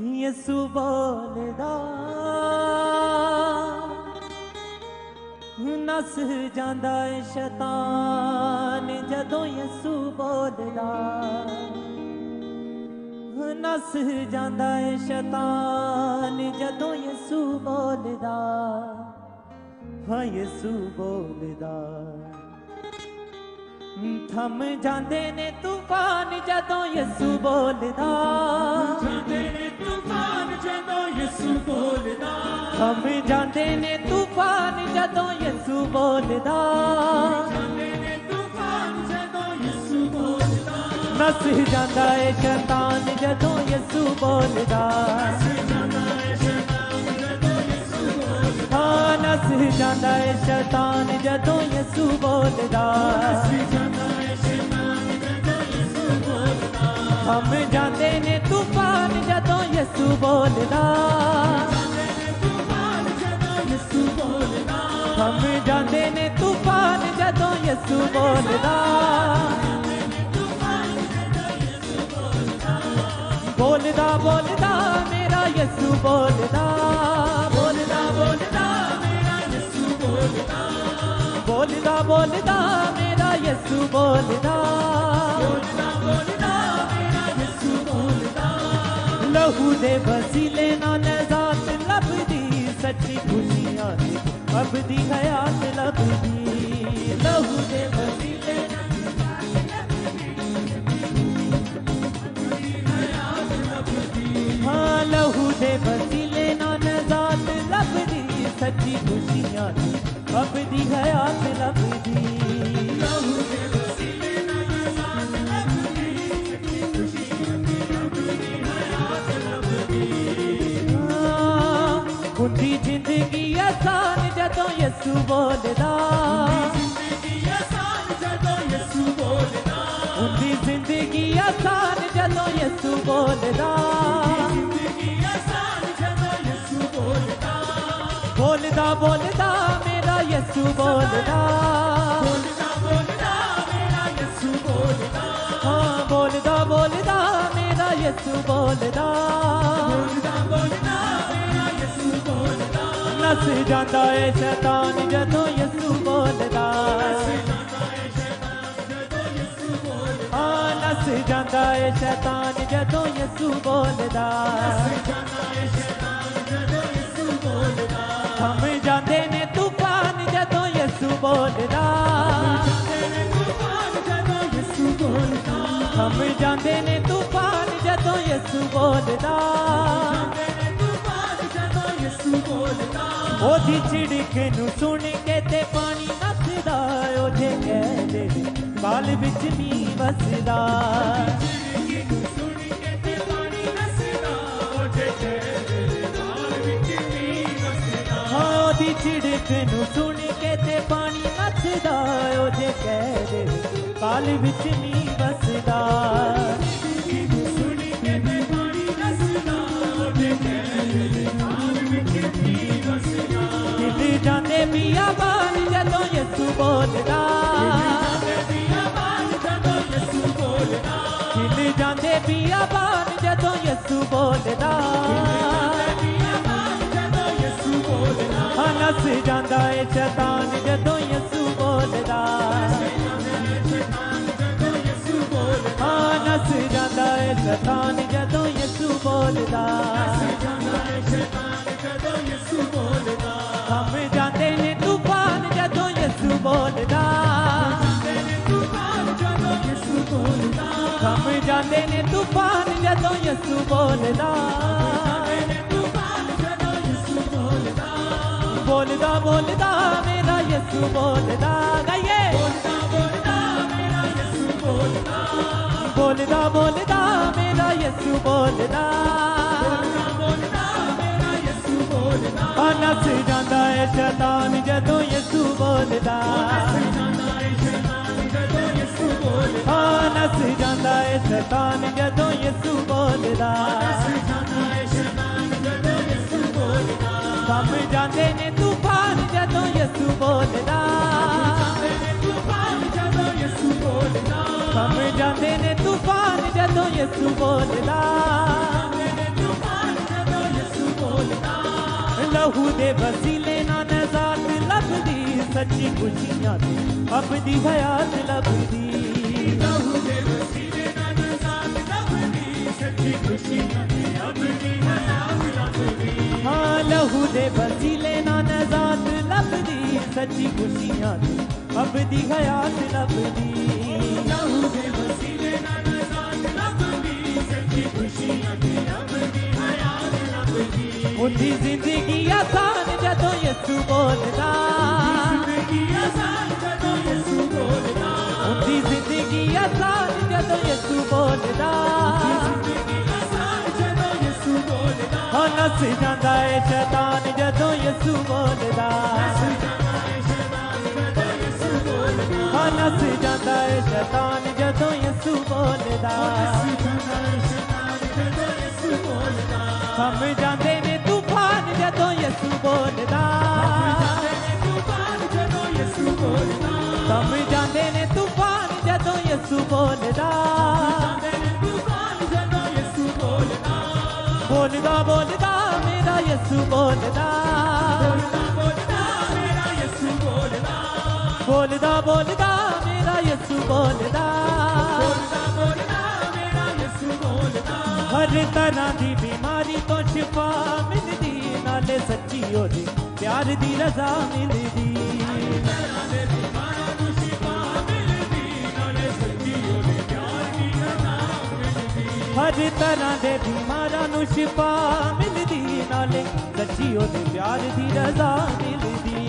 यसु बोलदा नस जांदा है शैतान जदों यसु बोलदा नस जांदा है शैतान जदों यसु बोलदा हाँ यसु बोलदा थम जांदे ने तूफान जदों यसु बोलदा जांदे ने तूफान जदों यसु बोलदा थम जांदे ने तूफान जदों यसु बोलदा जांदे ने तूफान जदों यसु बोलदा नस जांदा है शैतान जदों यसु बोलदा हाँ नस जांदा है शैतान जदों यसु बोलदा हम जांदे ने तूफान जदों यसु बोलदा हम जांदे ने तूफान जदों यसु बोलदा बोलदा बोलदा मेरा यसु बोलदा बोलदा बोलदा मेरा यसु बोलदा बोलदा बोलदा मेरा यसु बोलदा बोलदा बोलदा मेरा यसु बोलदा लहू दे वसीले नाल ज़ात लभदी सच्ची खुशियां दी अबदी हयात लभदी लहू दे वसीले हाँ लहू दे वसीले नाल ज़ात लभदी सच्ची खुशियां दी अबदी हयात लभदी लहू दे वसीले नाल ज़ात लभदी सच्ची खुशियां दी अबदी हयात लभदी हुंदी जिंदगी आसान जदों यसु बोलदा जिंदगी आसान जदों यसु बोलदा हुंदी जिंदगी आसान जदों यसु बोलदा जिंदगी आसान जदों यसु बोलदा बोलदा बोलदा मेरा यसु बोलदा बोलदा बोलदा मेरा यसु बोलदा हाँ बोलदा बोलदा मेरा यसु बोलदा बोलदा बोलदा मेरा यसु बोलदा नस जांदा है शैतान जदों यसु बोलदा हाँ नस जांदा है शैतान जदों यसु बोलदा हम जांदे ने तूफान जदों यसु बोलदा हम जांदे ने तूफान जदों यसु बोलदा ओदी छिड़क नू सुन के ते पानी नसदा ओजे कह दे बाल विच नी वसदा हाँ ओदी छिड़क नू सुन के ते पानी नसदा ओजे कह दे बाल विच नी वसदा दिल जाने बियाबान जदों यसु बोलदा दिल जाने बियाबान जदों यसु बोलदा हाँ नस जांदा है शैतान जदों यसु बोलदा हाँ नस जांदा है शैतान जदों यसु बोलदा हम जांदे ने तूफान जदों यसु बोलदा हम जांदे ने तूफान जदों यसु बोलदा बोलदा बोलदा मेरा यसु बोलदा गाइए बोलदा बोलदा मेरा यसु बोलदा नस जांदा है शैतान जदों यसु बोलदा हाँ नस जांदा है शैतान जदों यसु बोलदा हम जांदे ने तूफान जदों यसु बोलदा हम जांदे ने तूफान जदों यसु बोलदा लहू दे वसीले ना नजात लभदी सच्ची खुशियां दी अबदी हयात लभदी लहू दे वसीले ना नजात लभदी सच्ची खुशियां दी अबदी हयात लभदी हाँ लहू दे वसीले ना नजात लभदी सच्ची खुशियां दी अबदी हयात लभदी लहू दे वसीले ना नजात लभदी सच्ची खुशियां दी अबदी हयात लभदी उंदी जिंदगी आसान जदों यसू बोलदा जिंदगी आसान जदों यसू बोलदा उंदी जिंदगी आसान जदों यसू बोलदा जिंदगी आसान जदों यसू बोलदा हाँ नस जांदा है शैतान जदों यसू बोलदा हाँ नस जांदा है शैतान जदों यसू बोलदा थम जांदे ने तूफान जदों यसू बोलदा थम जांदे ने तूफान जदों यसू बोलदा बोलदा बोलदा मेरा यसू बोलदा बोलदा बोलदा मेरा यसू बोलदा हर तरह दी बीमारी तो शिफा मिलदी नाले सच्ची ओदी प्यार दी रजा मिलदी हर तरह दे बीमारां नूं शिफा मिलदी नाले सच्ची ओदे प्यार दी रजा मिलदी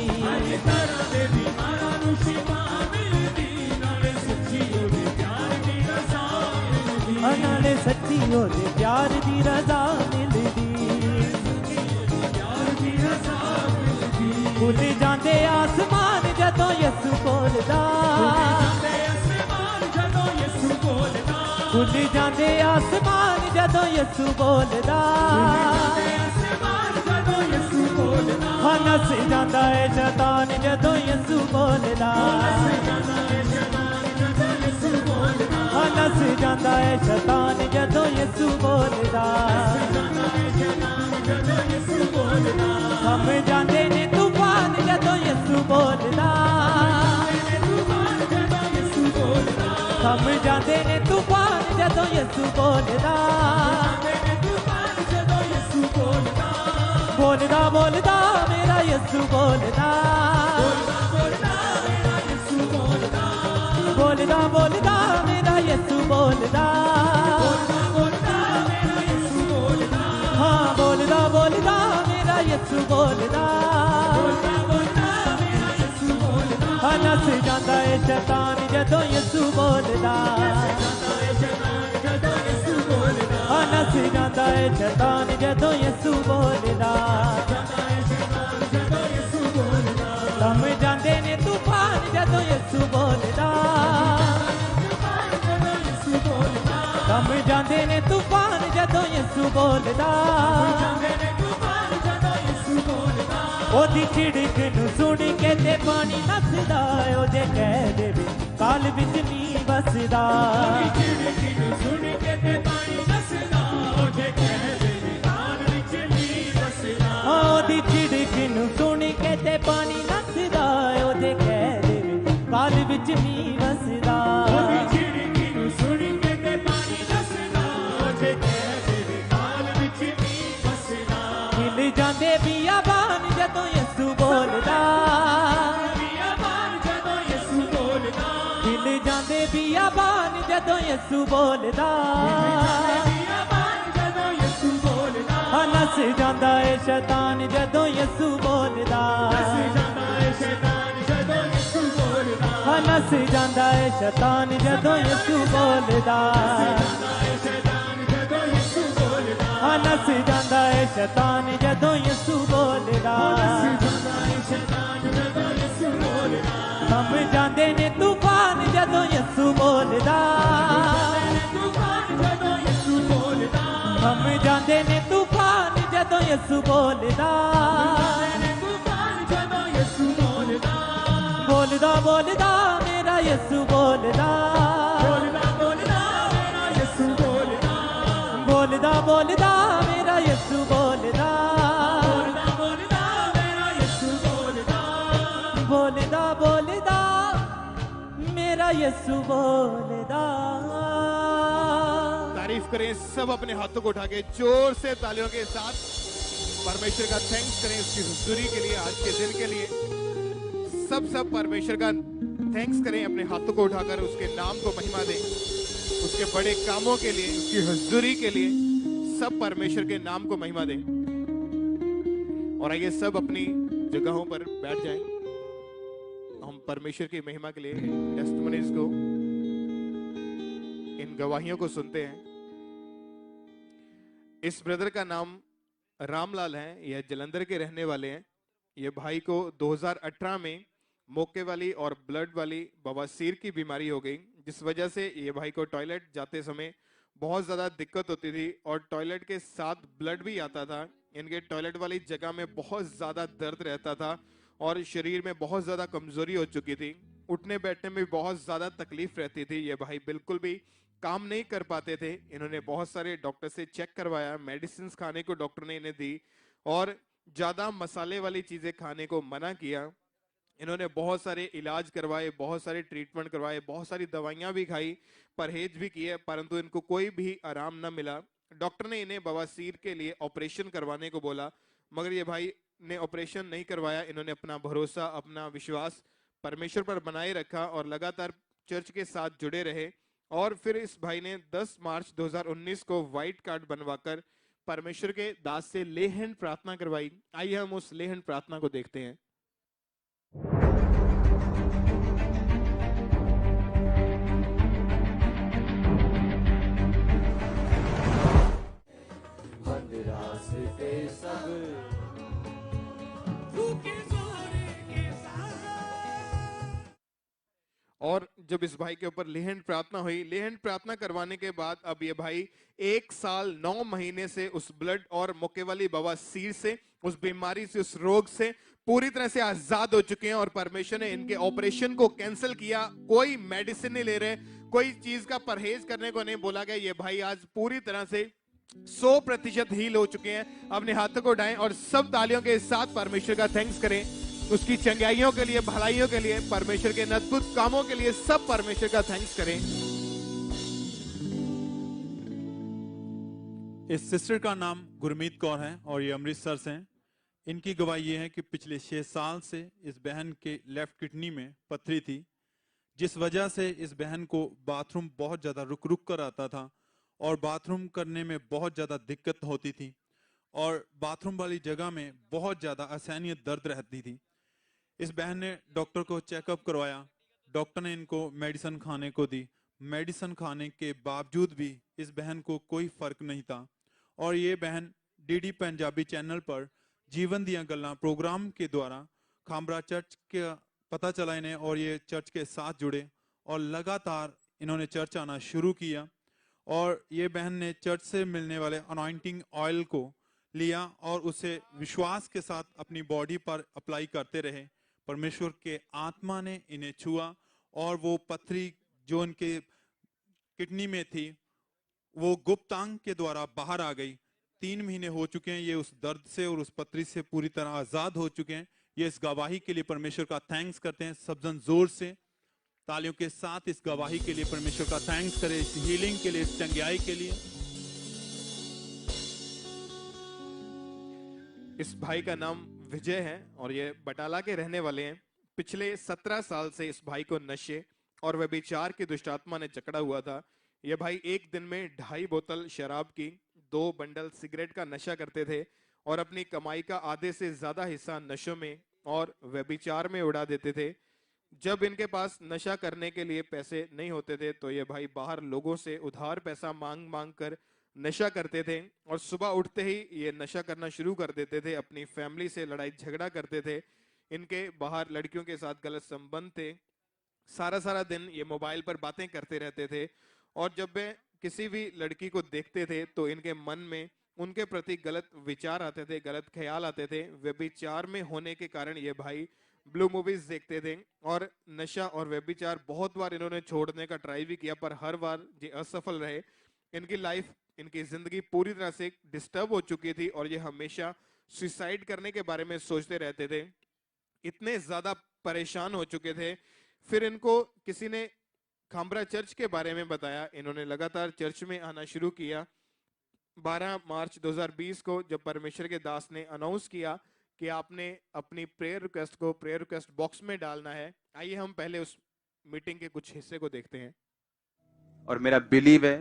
नाले सच्ची ओदे प्यार दी रजा मिलदी भुल जांदे आसमान जदों यसू बोलदा भुल जांदे आसमान जदों यसू बोलदा हाँ नस जांदा है शैतान जदों यसू बोलदा हाँ नस जांदा है शैतान जदों यसू बोलदा थम जांदे ने तूफान जदों यसू बोलदा थम जांदे ने तूफान जदों यसू बोलदा बोलदा बोलदा मेरा यसू बोलदा बोलदा बोलदा मेरा यसू बोलदा हाँ बोलदा बोलदा मेरा यसू बोलदा हाँ नस जांदा है शैतान जदों यसू बोलदा हाँ नस जांदा है शैतान जदों यसू बोलदा थम जांदे ने तूफान जदों यसू बोलदा थम जांदे ने तूफान जदों यसू बोलदा ओदी छिड़क नूं सुण के ते पानी नसदा ओदे कह देवे काल विच नी बसदा ओदी छिड़क नूं सुण के ते पानी नसदा ओदे कह देवे काल विच नी बसदा हिल जांदे बियाबान जदों यसू बोलदा हिल जांदे बियाबान जदों यसू बोलदा हाँ नस जांदा है शैतान जदों यसू बोलदा हाँ नस जांदा है शैतान जदों यसू बोलदा हाँ नस जांदा है शैतान जदों यसू बोलदा थम जांदे ने तूफान जदों यसू बोलदा थम जांदे ने तूफान जदों यसू बोलदा बोलदा बोलदा मेरा यसू बोलदा बोलदा बोलदा मेरा यसू बोलदा यसु बोलदा। तारीफ करें सब अपने हाथों को उठा के जोर से तालियों के साथ परमेश्वर का थैंक्स करें उसकी हुजूरी के लिए, आज के दिन के लिए। सब परमेश्वर का थैंक्स करें, अपने हाथों को उठाकर उसके नाम को महिमा दें, उसके बड़े कामों के लिए, उसकी हुजूरी के लिए। सब परमेश्वर के नाम को महिमा दें। और आइए सब अपनी जगहों पर बैठ जाएं। हम परमेश्वर की महिमा के लिए टेस्टिमनीज को, इन गवाहियों को सुनते हैं। इस ब्रदर का नाम रामलाल है, यह जलंधर के रहने वाले हैं। ये भाई को 2018 में मोके वाली और ब्लड वाली बवासीर की बीमारी हो गई, जिस वजह से ये भाई को टॉयलेट जाते समय बहुत ज़्यादा दिक्कत होती थी और टॉयलेट के साथ ब्लड भी आता था। इनके टॉयलेट वाली जगह में बहुत ज़्यादा दर्द रहता था और शरीर में बहुत ज़्यादा कमज़ोरी हो चुकी थी। उठने बैठने में बहुत ज़्यादा तकलीफ रहती थी। ये भाई बिल्कुल भी काम नहीं कर पाते थे। इन्होंने बहुत सारे डॉक्टर से चेक करवाया, मेडिसिन खाने को डॉक्टर ने इन्हें दी और ज़्यादा मसाले वाली चीज़ें खाने को मना किया। इन्होंने बहुत सारे इलाज करवाए, बहुत सारे ट्रीटमेंट करवाए, बहुत सारी दवाइयाँ भी खाई, परहेज भी किए, परंतु इनको कोई भी आराम न मिला। डॉक्टर ने इन्हें बवासीर के लिए ऑपरेशन करवाने को बोला, मगर ये भाई ने ऑपरेशन नहीं करवाया। इन्होंने अपना भरोसा, अपना विश्वास परमेश्वर पर बनाए रखा और लगातार चर्च के साथ जुड़े रहे। और फिर इस भाई ने 10 मार्च 2019 को व्हाइट कार्ड बनवाकर परमेश्वर के दास से ले हैंड प्रार्थना करवाई। आइए हम उस ले हैंड प्रार्थना को देखते हैं। और जब इस भाई के ऊपर लेहन प्रार्थना हुई, लेहन प्रार्थना करवाने के बाद अब ये भाई 1 साल 9 महीने से उस ब्लड और मुक्के वाली बवासीर से, उस बीमारी से, उस रोग से पूरी तरह से आजाद हो चुके हैं। और परमेश्वर ने इनके ऑपरेशन को कैंसिल किया। कोई मेडिसिन नहीं ले रहे, कोई चीज का परहेज करने को नहीं बोला गया। ये भाई आज पूरी तरह से 100% हील हो चुके हैं। अपने हाथों को उठाएं और सब तालियों के साथ परमेश्वर का थैंक्स करें, उसकी चंगाइयों के लिए, भलाइयों के लिए, परमेश्वर के अद्भुत कामों के लिए। सब परमेश्वर का थैंक्स करें। इस सिस्टर का नाम गुरमीत कौर है और ये अमृतसर से हैं। इनकी गवाही ये है कि पिछले 6 साल से इस बहन के लेफ्ट किडनी में पथरी थी, जिस वजह से इस बहन को बाथरूम बहुत ज़्यादा रुक रुक कर आता था और बाथरूम करने में बहुत ज़्यादा दिक्कत होती थी और बाथरूम वाली जगह में बहुत ज़्यादा असहनीय दर्द रहती थी। इस बहन ने डॉक्टर को चेकअप करवाया, डॉक्टर ने इनको मेडिसिन खाने को दी। मेडिसिन खाने के बावजूद भी इस बहन को कोई फर्क नहीं था और ये बहन डीडी पंजाबी चैनल पर जीवन दियां गल्लां प्रोग्राम के द्वारा खामरा चर्च के पता चला इन्हें और ये चर्च के साथ जुड़े और लगातार इन्होंने चर्च आना शुरू किया। और ये बहन ने चर्च से मिलने वाले अनॉइंटिंग ऑयल को लिया और उसे विश्वास के साथ अपनी बॉडी पर अप्लाई करते रहे। परमेश्वर के आत्मा ने इन्हें छुआ और वो पथरी जो इनके किडनी में थी वो गुप्तांग के द्वारा बाहर आ गई। 3 महीने हो चुके हैं ये उस दर्द से और उस पथरी से पूरी तरह आजाद हो चुके हैं। ये इस गवाही के लिए परमेश्वर का थैंक्स करते हैं। सब जन जोर से तालियों के साथ इस गवाही के लिए परमेश्वर का थैंक्स करें, इस हीलिंग के लिए, इस चंगाई के लिए। इस भाई का नाम विजय है और ये बटाला के रहने वाले हैं। पिछले 17 साल से इस भाई को नशे और व्यभिचार की दुष्टात्मा ने जकड़ा हुआ था। ये भाई एक दिन में 2.5 बोतल शराब की, 2 बंडल सिगरेट का नशा करते थे और अपनी कमाई का आधे से ज्यादा हिस्सा नशों में और व्यभिचार में उड़ा देते थे। जब इनके पास नशा करने के लिए पैसे नहीं होते थे तो ये भाई बाहर लोगों से उधार पैसा मांग मांग कर नशा करते थे और सुबह उठते ही ये नशा करना शुरू कर देते थे। अपनी फैमिली से लड़ाई झगड़ा करते थे। इनके बाहर लड़कियों के साथ गलत संबंध थे। सारा सारा दिन ये मोबाइल पर बातें करते रहते थे और जब वे किसी भी लड़की को देखते थे तो इनके मन में उनके प्रति गलत विचार आते थे, गलत ख्याल आते थे। व्यभिचार में होने के कारण ये भाई ब्लू मूवीज देखते थे और नशा और व्यभिचार बहुत बार इन्होंने छोड़ने का ट्राई भी किया, पर हर बार ये असफल रहे। इनकी लाइफ, इनकी जिंदगी पूरी तरह से डिस्टर्ब हो चुकी थी और ये हमेशा सुसाइड करने के बारे में सोचते रहते थे। इतने ज्यादा परेशान हो चुके थे। फिर इनको किसी ने खामरा चर्च के बारे में बताया। इन्होंने लगातार चर्च में आना शुरू किया। 12 मार्च 2020 को जब परमेश्वर के दास ने अनाउंस किया कि आपने अपनी प्रेयर रिक्वेस्ट को प्रेयर रिक्वेस्ट बॉक्स में डालना है, आइए हम पहले उस मीटिंग के कुछ हिस्से को देखते हैं। और मेरा बिलीव है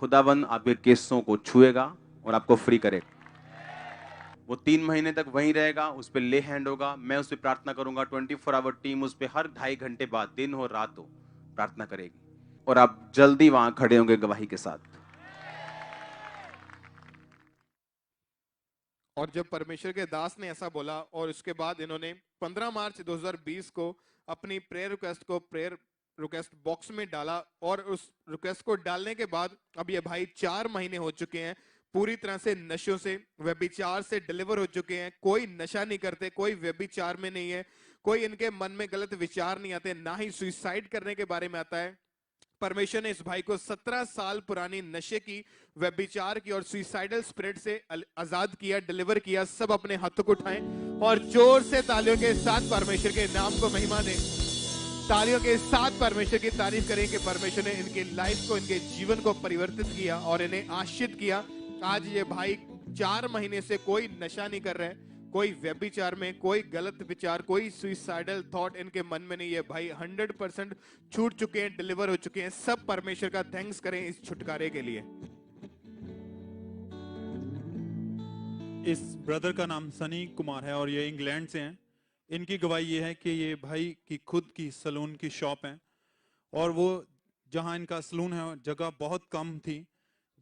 खुदाबंद आपके केसों को छुएगा और आपको फ्री करेगा। वो 3 महीने तक वहीं रहेगा, उस पर ले हैंड होगा। मैं उस पर प्रार्थना करूंगा। 24 आवर टीम उस पर हर 2.5 घंटे बाद, दिन हो रात हो, प्रार्थना करेगी और आप जल्दी वहां खड़े होंगे गवाही के साथ। और जब परमेश्वर के दास ने ऐसा बोला और उसके बाद इन्होंने 15 मार्च 2020 को अपनी प्रेयर रिक्वेस्ट बॉक्स में डाला और उस रिक्वेस्ट को डालने के बाद अब ये भाई 4 महीने हो चुके हैं पूरी तरह से नशों से, व्यभिचार से डिलीवर हो चुके हैं। कोई नशा नहीं करते, कोई व्यभिचार में नहीं है, कोई इनके मन में गलत विचार नहीं आते, ना ही सुसाइड करने के बारे में आता है। परमेश्वर ने इस भाई को 17 साल पुरानी नशे की, व्यभिचार की और सुसाइडल स्पिरिट से आजाद किया, डिलीवर किया। सब अपने हाथों को उठाएं और जोर से तालियों के साथ परमेश्वर के नाम को महिमा दें। तालियों के साथ परमेश्वर की तारीफ करें कि परमेश्वर ने इनकी लाइफ को, इनके जीवन को परिवर्तित किया और इन्हें आशीषित किया। आज ये भाई 4 महीने से कोई नशा नहीं कर रहे, कोई व्यभिचार में, कोई गलत विचार, कोई सुसाइडल थॉट इनके मन में नहीं है। भाई 100% छूट चुके हैं, डिलीवर हो चुके हैं। सब परमेश्वर का थैंक्स करें इस छुटकारे के लिए। इस ब्रदर का नाम सनी कुमार है और ये इंग्लैंड से हैं। इनकी गवाही ये है कि ये भाई की खुद की सलून की शॉप है और वो जहां इनका सलून है जगह बहुत कम थी,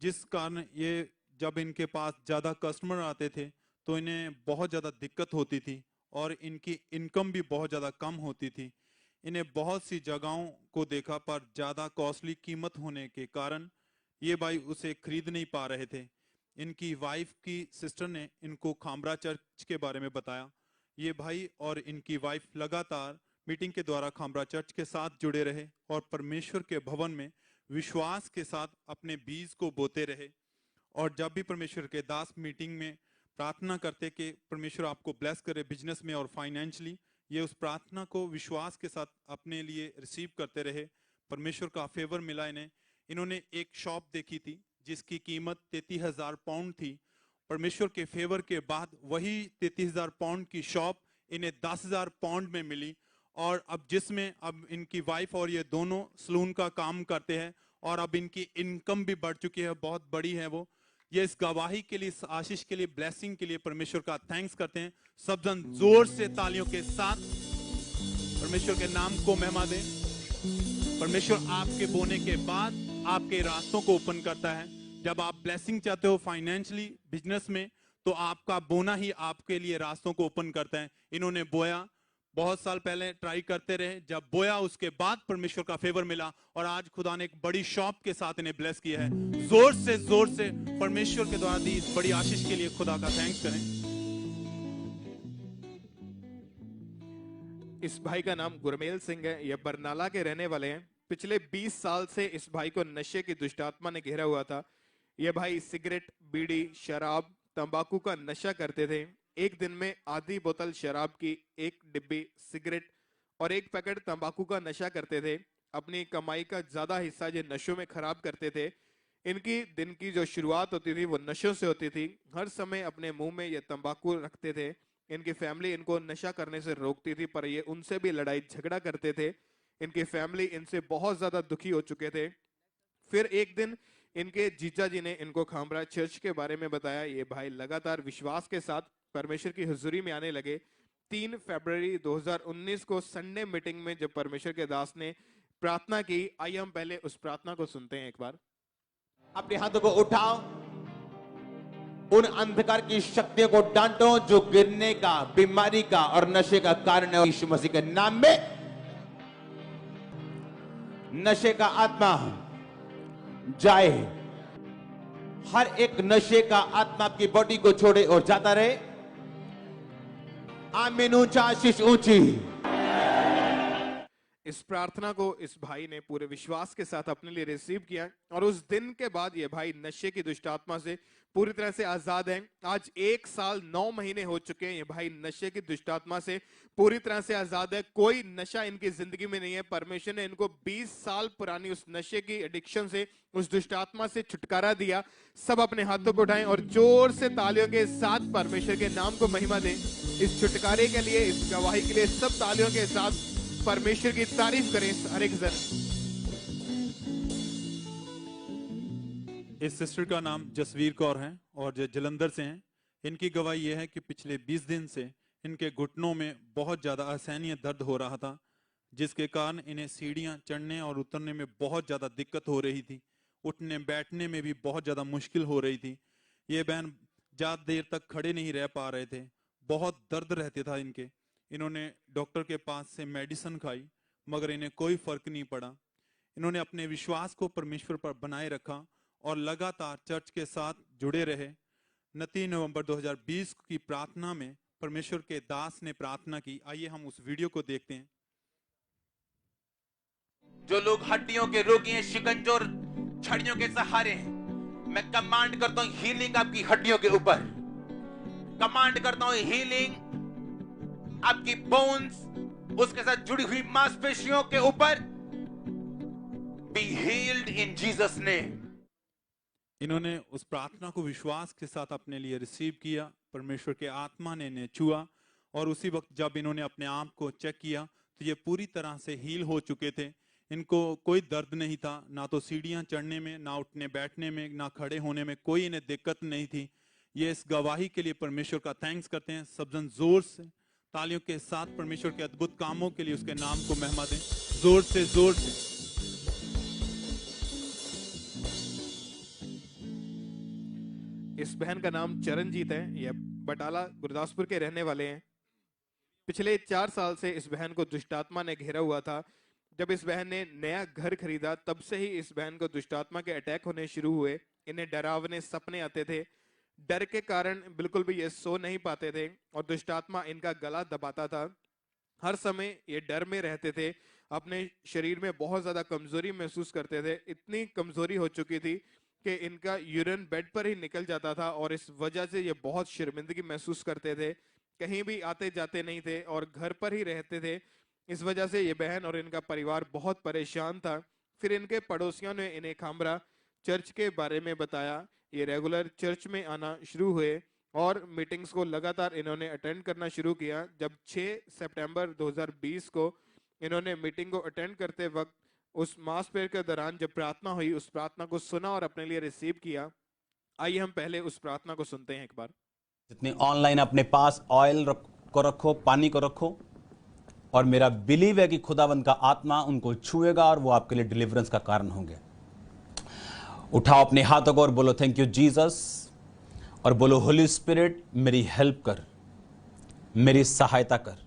जिस कारण ये जब इनके पास ज़्यादा कस्टमर आते थे तो इन्हें बहुत ज़्यादा दिक्कत होती थी और इनकी इनकम भी बहुत ज़्यादा कम होती थी। इन्हें बहुत सी जगहों को देखा पर ज़्यादा कॉस्टली कीमत होने के कारण ये भाई उसे खरीद नहीं पा रहे थे। इनकी वाइफ की सिस्टर ने इनको खामरा चर्च के बारे में बताया। ये भाई और इनकी वाइफ लगातार मीटिंग के द्वारा खामरा चर्च के साथ जुड़े रहे और परमेश्वर के भवन में विश्वास के साथ अपने बीज को बोते रहे। और जब भी परमेश्वर के दास मीटिंग में प्रार्थना करते कि परमेश्वर आपको ब्लेस करे बिजनेस में और फाइनेंशियली, ये उस प्रार्थना को विश्वास के साथ अपने लिए रिसीव करते रहे। परमेश्वर का फेवर मिला इन्हें। इन्होंने एक शॉप देखी थी जिसकी कीमत 33,000 पाउंड थी। परमेश्वर के फेवर के बाद वही 33,000 पाउंड की शॉप इन्हें 10,000 पाउंड में मिली और अब जिसमें अब इनकी वाइफ और ये दोनों सलून का काम करते हैं और अब इनकी इनकम भी बढ़ चुकी है, बहुत बड़ी है वो। ये इस गवाही के लिए, इस आशीष के लिए, ब्लेसिंग के लिए परमेश्वर का थैंक्स करते हैं। सब जन जोर से तालियों के साथ परमेश्वर के नाम को महिमा दें। परमेश्वर आपके बोने के बाद आपके रास्तों को ओपन करता है। जब आप ब्लेसिंग चाहते हो फाइनेंशियली, बिजनेस में, तो आपका बोना ही आपके लिए रास्तों को ओपन करता है। इन्होंने बोया, बहुत साल पहले ट्राई करते रहे, जब बोया उसके बाद परमेश्वर का फेवर मिला और आज खुदा ने एक बड़ी शॉप के साथ इन्हें ब्लेस किया है। जोर से परमेश्वर के द्वारा दी इस बड़ी आशीष के लिए खुदा का थैंक्स करें। इस भाई का नाम गुरमेल सिंह है। ये बरनाला के रहने वाले हैं। पिछले 20 साल से इस भाई को नशे की दुष्ट आत्मा ने घेरा हुआ था। ये भाई सिगरेट, बीड़ी, शराब, तंबाकू का नशा करते थे। एक दिन में आधी बोतल शराब की, 1 डिब्बी सिगरेट और 1 पैकेट तंबाकू का नशा करते थे। अपनी कमाई का ज्यादा हिस्सा ये नशों में खराब करते थे। इनकी दिन की जो शुरुआत होती थी वो नशों से होती थी। हर समय अपने मुंह में ये तंबाकू रखते थे। इनकी फैमिली इनको नशा करने से रोकती थी पर ये उनसे भी लड़ाई झगड़ा करते थे। इनकी फैमिली इनसे बहुत ज्यादा दुखी हो चुके थे। फिर एक दिन इनके जीजा जी ने इनको खामरा चर्च के बारे में बताया। ये भाई लगातार विश्वास के साथ परमेश्वर की हुजूरी में आने लगे। 3 फरवरी 2019 को संडे मीटिंग में जब परमेश्वर के दास ने प्रार्थना की, आइए हम पहले उस प्रार्थना को सुनते हैं एक बार। अपने हाथों को उठाओ, उन अंधकार की शक्तियों को डांटो जो गिरने का, बीमारी का और नशे का कारण है। यीशु मसीह के नाम में नशे का आत्मा जाए। हर एक नशे का आत्मा आपकी बॉडी को छोड़े और जाता रहे। आमीन। ऊंचा आशीष ऊंची। इस प्रार्थना को इस भाई ने पूरे विश्वास के साथ अपने लिए रिसीव किया और उस दिन के बाद ये भाई नशे की दुष्ट आत्मा से पूरी तरह से आजाद है। आज 1 साल 9 महीने हो चुके हैं ये भाई नशे की दुष्ट आत्मा से पूरी तरह से आजाद है। कोई नशा इनकी जिंदगी में नहीं है। परमेश्वर ने इनको 20 साल पुरानी उस नशे की एडिक्शन से, उस दुष्ट आत्मा से छुटकारा दिया। सब अपने हाथों को उठाएं और जोर से तालियों के साथ परमेश्वर के नाम को महिमा दें। इस छुटकारे के लिए, इस गवाही के लिए सब तालियों के साथ परमेश्वर की तारीफ करें। हर एक जन। इस सिस्टर का नाम जसवीर कौर है और जो जलंधर से हैं। इनकी गवाही यह है कि पिछले 20 दिन से इनके घुटनों में बहुत ज़्यादा असहनीय दर्द हो रहा था, जिसके कारण इन्हें सीढ़ियां चढ़ने और उतरने में बहुत ज़्यादा दिक्कत हो रही थी। उठने बैठने में भी बहुत ज़्यादा मुश्किल हो रही थी। ये बहन ज़्यादा देर तक खड़े नहीं रह पा रहे थे, बहुत दर्द रहते था इनके। इन्होंने डॉक्टर के पास से मेडिसिन खाई मगर इन्हें कोई फर्क नहीं पड़ा। इन्होंने अपने विश्वास को परमेश्वर पर बनाए रखा और लगातार चर्च के साथ जुड़े रहे। 29 नवंबर 2020 की प्रार्थना में परमेश्वर के दास ने प्रार्थना की। आइए हम उस वीडियो को देखते हैं। जो लोग हड्डियों के रोगी हैं, शिकंजों और छड़ियों के सहारे हैं, मैं कमांड करता हूं हीलिंग आपकी हड्डियों के ऊपर। कमांड करता हूं हीलिंग आपकी बोन्स, उसके साथ जुड़ी हुई मांसपेशियों के ऊपर। Be healed in Jesus name. इन्होंने उस प्रार्थना को विश्वास के साथ अपने लिए रिसीव किया। परमेश्वर के आत्मा ने इन्हें छुआ और उसी वक्त जब इन्होंने अपने आप को चेक किया तो ये पूरी तरह से हील हो चुके थे। इनको कोई दर्द नहीं था, ना तो सीढ़ियां चढ़ने में, ना उठने बैठने में, ना खड़े होने में कोई इन्हें दिक्कत नहीं थी। ये इस गवाही के लिए परमेश्वर का थैंक्स करते हैं। सब जन जोर से तालियों के साथ परमेश्वर के अद्भुत कामों के लिए उसके नाम को महिमा दें। जोर से जोर से। इस बहन का नाम चरणजीत है। ये बटाला गुरदासपुर के रहने वाले हैं। पिछले 4 साल से इस बहन को दुष्टात्मा ने घेरा हुआ था। जब इस बहन ने नया घर खरीदा तब से ही इस बहन को दुष्टात्मा के अटैक होने शुरू हुए। इन्हें डरावने सपने आते थे। डर के कारण बिल्कुल भी ये सो नहीं पाते थे और दुष्टात्मा इनका गला दबाता था। हर समय ये डर में रहते थे। अपने शरीर में बहुत ज्यादा कमजोरी महसूस करते थे। इतनी कमजोरी हो चुकी थी कि इनका यूरिन बेड पर ही निकल जाता था और इस वजह से ये बहुत शर्मिंदगी महसूस करते थे। कहीं भी आते जाते नहीं थे और घर पर ही रहते थे। इस वजह से ये बहन और इनका परिवार बहुत परेशान था। फिर इनके पड़ोसियों ने इन्हें खामरा चर्च के बारे में बताया। ये रेगुलर चर्च में आना शुरू हुए और मीटिंग्स को लगातार इन्होंने अटेंड करना शुरू किया। जब 6 सितंबर 2020 को इन्होंने मीटिंग को अटेंड करते वक्त उस मास प्रेयर के दौरान जब प्रार्थना हुई, उस प्रार्थना को सुना और अपने लिए रिसीव किया। आइए हम पहले उस प्रार्थना को सुनते हैं एक बार। जितने ऑनलाइन अपने पास ऑयल को रखो, पानी को रखो, और मेरा बिलीव है कि खुदावंद का आत्मा उनको छुएगा और वो आपके लिए डिलीवरेंस का कारण होंगे। उठाओ अपने हाथों को और बोलो थैंक यू जीसस, और बोलो होली स्पिरिट मेरी हेल्प कर, मेरी सहायता कर।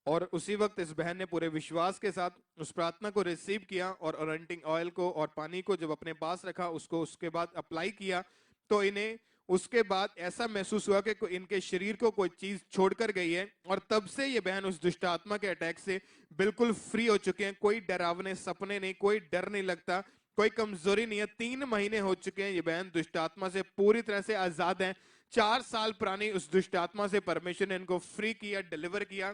और उसी वक्त इस बहन ने पूरे विश्वास के साथ उस प्रार्थना को रिसीव किया और अनॉइंटिंग ऑयल को और पानी को जब अपने पास रखा, उसको उसके बाद अप्लाई किया, तो इन्हें उसके बाद ऐसा महसूस हुआ कि इनके शरीर को कोई चीज छोड़कर गई है। और तब से ये बहन उस दुष्ट आत्मा के अटैक से बिल्कुल फ्री हो चुके हैं। कोई डरावने सपने नहीं, कोई डर नहीं लगता, कोई कमजोरी नहीं है। 3 महीने हो चुके हैं ये बहन दुष्ट आत्मा से पूरी तरह से आजाद है। 4 साल पुरानी उस दुष्ट आत्मा से परमेश्वर ने इनको फ्री किया, डिलीवर किया।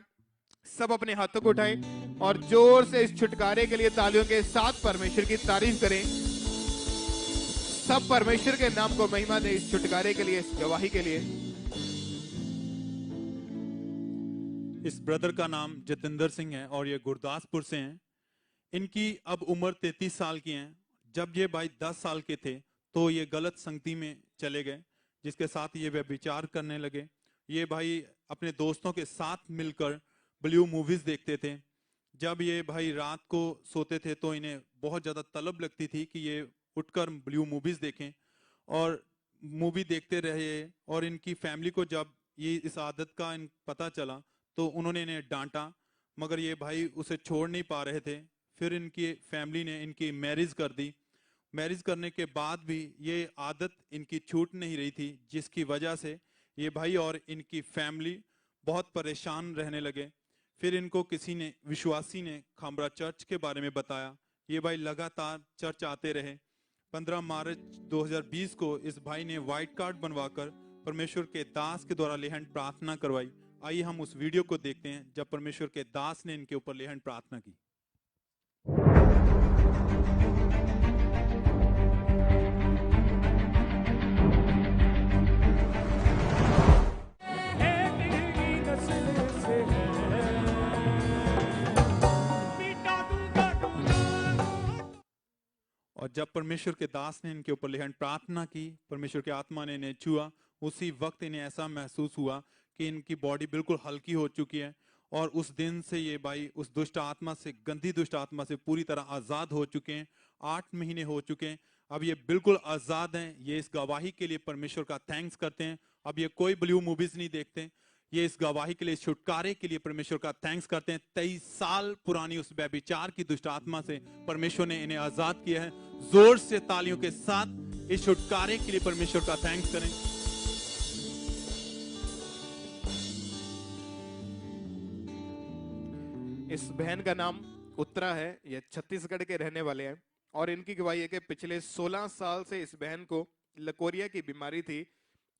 सब अपने हाथों को उठाएं और जोर से इस छुटकारे के लिए तालियों के साथ परमेश्वर की तारीफ करें। सब परमेश्वर के नाम को महिमा दें इस छुटकारे के लिए, इस गवाही के लिए। इस ब्रदर का नाम जतिंदर सिंह है और ये गुरदासपुर से हैं। इनकी अब उम्र 33 साल की है। जब ये भाई 10 साल के थे तो ये गलत संगति में चले गए, जिसके साथ ये व्यभिचार करने लगे। ये भाई अपने दोस्तों के साथ मिलकर ब्लू मूवीज देखते थे। जब ये भाई रात को सोते थे तो इन्हें बहुत ज़्यादा तलब लगती थी कि ये उठकर ब्लू मूवीज देखें, और मूवी देखते रहे। और इनकी फैमिली को जब ये इस आदत का पता चला तो उन्होंने इन्हें डांटा, मगर ये भाई उसे छोड़ नहीं पा रहे थे। फिर इनकी फैमिली ने इनकी मैरिज कर दी। मैरिज करने के बाद भी ये आदत इनकी छूट नहीं रही थी, जिसकी वजह से ये भाई और इनकी फैमिली बहुत परेशान रहने लगे। फिर इनको किसी ने, विश्वासी ने खामरा चर्च के बारे में बताया। ये भाई लगातार चर्च आते रहे। 15 मार्च 2020 को इस भाई ने व्हाइट कार्ड बनवाकर परमेश्वर के दास के द्वारा लेहंड प्रार्थना करवाई। आइए हम उस वीडियो को देखते हैं जब परमेश्वर के दास ने इनके ऊपर लेहंड प्रार्थना की। और जब परमेश्वर के दास ने इनके ऊपर लेहंड प्रार्थना की, परमेश्वर की आत्मा ने इन्हें छुआ। उसी वक्त इन्हें ऐसा महसूस हुआ कि इनकी बॉडी बिल्कुल हल्की हो चुकी है। और उस दिन से ये भाई उस दुष्ट आत्मा से, गंदी दुष्ट आत्मा से पूरी तरह आजाद हो चुके हैं। 8 महीने हो चुके हैं, अब ये बिल्कुल आजाद हैं। ये इस गवाही के लिए परमेश्वर का थैंक्स करते हैं। अब ये कोई ब्लू मूवीज नहीं देखते। ये इस गवाही के लिए, छुटकारे के लिए परमेश्वर का थैंक्स करते हैं। 23 साल पुरानी उस व्यभिचार की दुष्ट आत्मा से परमेश्वर ने इन्हें आजाद किया है। जोर से तालियों के साथ इस छुटकारे के लिए परमेश्वर का थैंक्स करें। इस बहन का नाम उत्तरा है। ये छत्तीसगढ़ के रहने वाले हैं और इनकी गवाही है कि पिछले 16 साल से इस बहन को लकोरिया की बीमारी थी।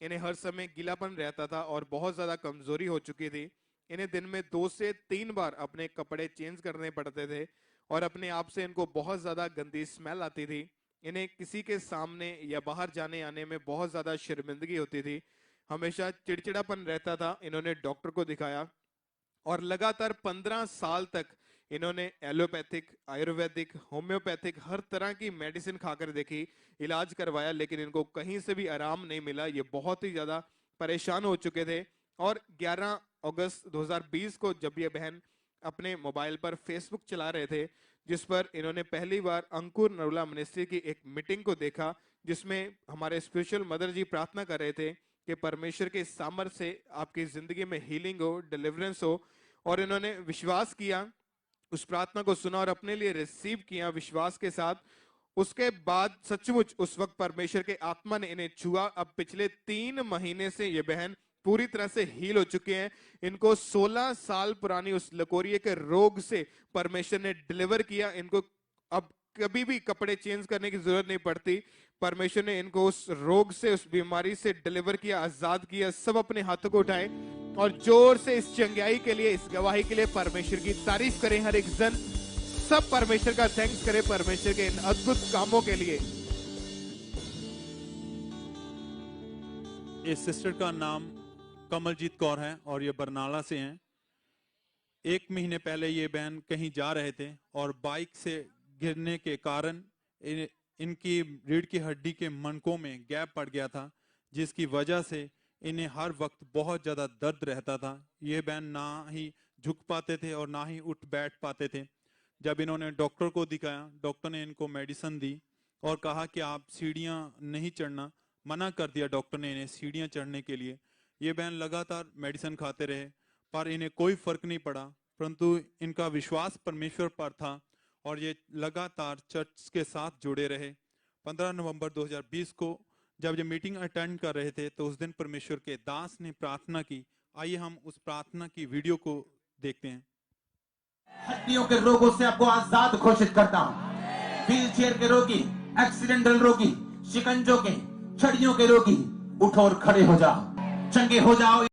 इन्हें हर समय गीलापन रहता था और बहुत ज्यादा कमजोरी हो चुकी थी। इन्हें दिन में 2 से 3 बार अपने कपड़े चेंज करने पड़ते थे और अपने आप से इनको बहुत ज्यादा गंदी स्मेल आती थी। इन्हें किसी के सामने या बाहर जाने आने में बहुत ज्यादा शर्मिंदगी होती थी। हमेशा चिड़चिड़ापन रहता था। इन्होंने डॉक्टर को दिखाया और लगातार 15 साल तक इन्होंने एलोपैथिक, आयुर्वेदिक, होम्योपैथिक हर तरह की मेडिसिन खाकर देखी, इलाज करवाया, लेकिन इनको कहीं से भी आराम नहीं मिला। ये बहुत ही ज्यादा परेशान हो चुके थे। और 11 अगस्त 2020 को जब ये बहन अपने मोबाइल पर फेसबुक चला रहे थे, जिस पर इन्होंने पहली बार अंकुर नरूला मिनिस्ट्री की एक मीटिंग को देखा, जिसमें हमारे स्पिरिचुअल मदर जी प्रार्थना कर रहे थे कि परमेश्वर के सामर्थ्य से आपकी जिंदगी में हीलिंग हो, डिलीवरेंस हो। और इन्होंने विश्वास किया, उस प्रार्थना को सुना और अपने लिए रिसीव किया विश्वास के साथ। उसके बाद सचमुच उस वक्त परमेश्वर के आत्मा ने इन्हें छुआ। अब पिछले 3 महीने से ये बहन पूरी तरह से हील हो चुके हैं। इनको 16 साल पुरानी उस लकोरिये के रोग से परमेश्वर ने डिलीवर किया। इनको अब कभी भी कपड़े चेंज करने की जरूरत नहीं पड़ती। परमेश्वर ने इनको उस रोग से, उस बीमारी से डिलीवर किया, आजाद किया। सब अपने हाथों को उठाएं और जोर से इस चंगाई के लिए, इस गवाही के लिए परमेश्वर की तारीफ करें। हर एक जन, सब परमेश्वर का थैंक्स करें परमेश्वर के इन अद्भुत कामों के लिए। इस सिस्टर का नाम कमलजीत कौर है और ये बरनाला से हैं। 1 महीने पहले ये बहन कहीं जा रहे थे और बाइक से गिरने के कारण इनकी रीढ़ की हड्डी के मनकों में गैप पड़ गया था, जिसकी वजह से इन्हें हर वक्त बहुत ज्यादा दर्द रहता था। ये बहन ना ही झुक पाते थे और ना ही उठ बैठ पाते थे। जब इन्होंने डॉक्टर को दिखाया, डॉक्टर ने इनको मेडिसिन दी और कहा कि आप सीढ़ियां नहीं चढ़ना, मना कर दिया डॉक्टर ने इन्हें सीढ़ियां चढ़ने के लिए। ये बहन लगातार मेडिसिन खाते रहे पर इन्हें कोई फर्क नहीं पड़ा, परंतु इनका विश्वास परमेश्वर पर था और ये लगातार चर्च के साथ जुड़े रहे। 15 नवंबर 2020 को जब ये मीटिंग अटेंड कर रहे थे तो उस दिन परमेश्वर के दास ने प्रार्थना की। आइए हम उस प्रार्थना की वीडियो को देखते हैं। हड्डियों के रोगों से आपको आजाद घोषित करता हूं। व्हील चेयर के रोगी, एक्सीडेंटल रोगी, शिकंजों के, छड़ियों के रोगी, उठो और खड़े हो जाओ, चंगे हो जाओ।